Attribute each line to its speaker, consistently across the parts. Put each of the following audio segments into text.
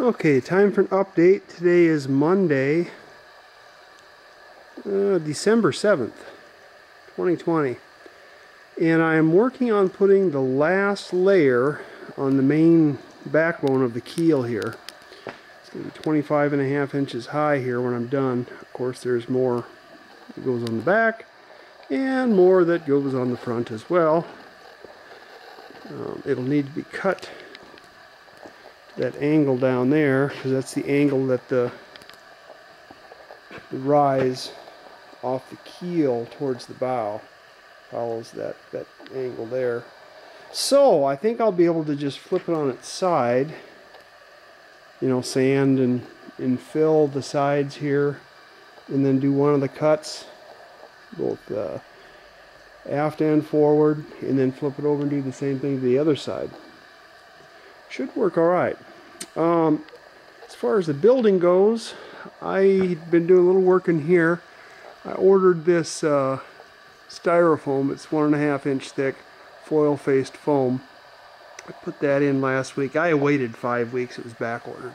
Speaker 1: Okay, time for an update. Today is Monday, December 7th, 2020. And I am working on putting the last layer on the main backbone of the keel here. It's going to be 25.5 inches high here when I'm done. Of course, there's more that goes on the back and more that goes on the front as well. It'll need to be cut that angle down there, because that's the angle that the rise off the keel towards the bow follows that angle there. So I think I'll be able to just flip it on its side, you know, sand and fill the sides here, and then do one of the cuts both aft and forward, and then flip it over and do the same thing to the other side. Should work all right. As far as the building goes, I've been doing a little work in here. I ordered this styrofoam. It's 1.5 inch thick foil faced foam. I put that in last week. I waited 5 weeks. It was back ordered,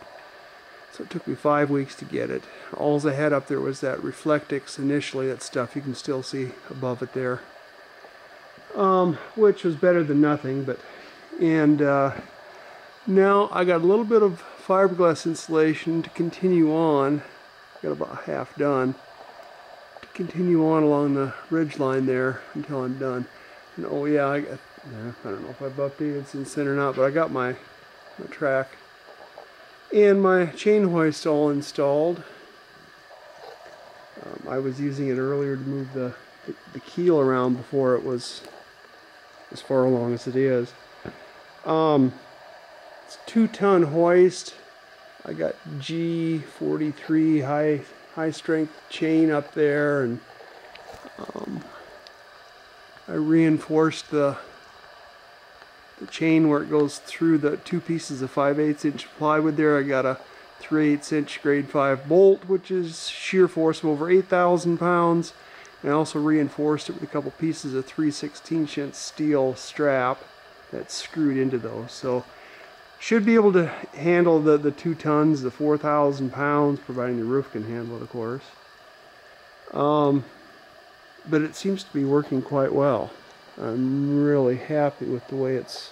Speaker 1: so it took me 5 weeks to get it. All I had up there was that Reflectix initially, that stuff you can still see above it there, which was better than nothing. But now I got a little bit of fiberglass insulation to continue on. Got about half done to continue on along the ridge line there until I'm done. And oh yeah, I don't know if I've updated since then or not, but I got my track and my chain hoist all installed. I was using it earlier to move the keel around before it was as far along as it is. It's a 2-ton hoist. I got G43 high strength chain up there, and I reinforced the chain where it goes through the 2 pieces of 5/8 inch plywood there. I got a 3/8 inch grade 5 bolt, which is shear force of over 8,000 pounds. And I also reinforced it with a couple pieces of 3/16 inch steel strap that's screwed into those. So should be able to handle the 2 tons, the 4,000 pounds, providing the roof can handle it, of course. But it seems to be working quite well. I'm really happy with the way it's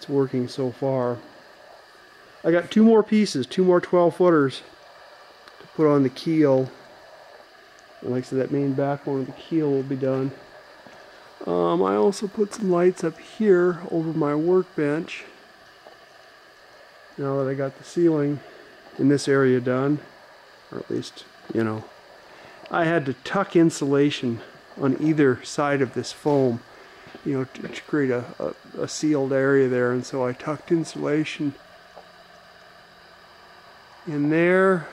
Speaker 1: working so far. I got 2 more pieces, 2 more 12-footers to put on the keel. And like I said, that main backbone of the keel will be done. I also put some lights up here over my workbench. Now that I got the ceiling in this area done, or at least, you know, I had to tuck insulation on either side of this foam, you know, to create a sealed area there, and so I tucked insulation in there,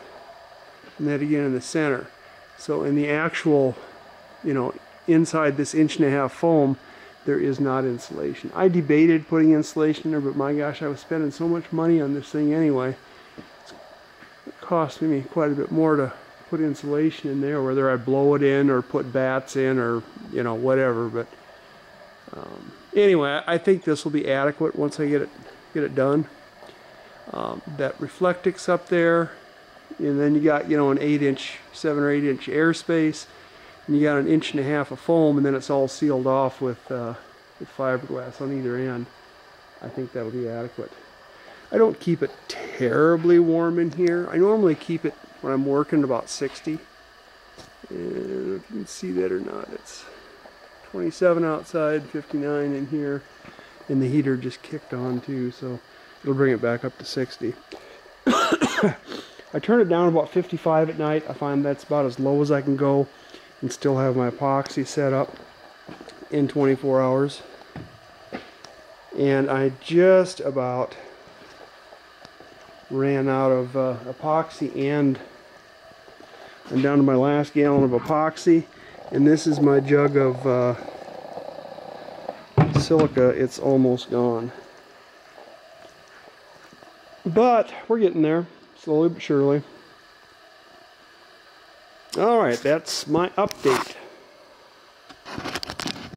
Speaker 1: and that again in the center. So in the actual, you know, inside this 1.5 inch foam, there is not insulation. I debated putting insulation there, but my gosh, I was spending so much money on this thing anyway. It cost me quite a bit more to put insulation in there, whether I blow it in or put bats in or, you know, whatever. But anyway, I think this will be adequate once I get it done. That Reflectix up there, and then you got, you know, an 7 or 8 inch airspace. And you got an 1.5 inch of foam, and then it's all sealed off with fiberglass on either end. I think that'll be adequate. I don't keep it terribly warm in here. I normally keep it when I'm working about 60. And if you can see that or not, it's 27 outside, 59 in here, and the heater just kicked on too, so it'll bring it back up to 60. I turn it down about 55 at night. I find that's about as low as I can go and still have my epoxy set up in 24 hours. And I just about ran out of epoxy, and I'm down to my last gallon of epoxy, and this is my jug of silica. It's almost gone, but we're getting there, slowly but surely. Alright, that's my update.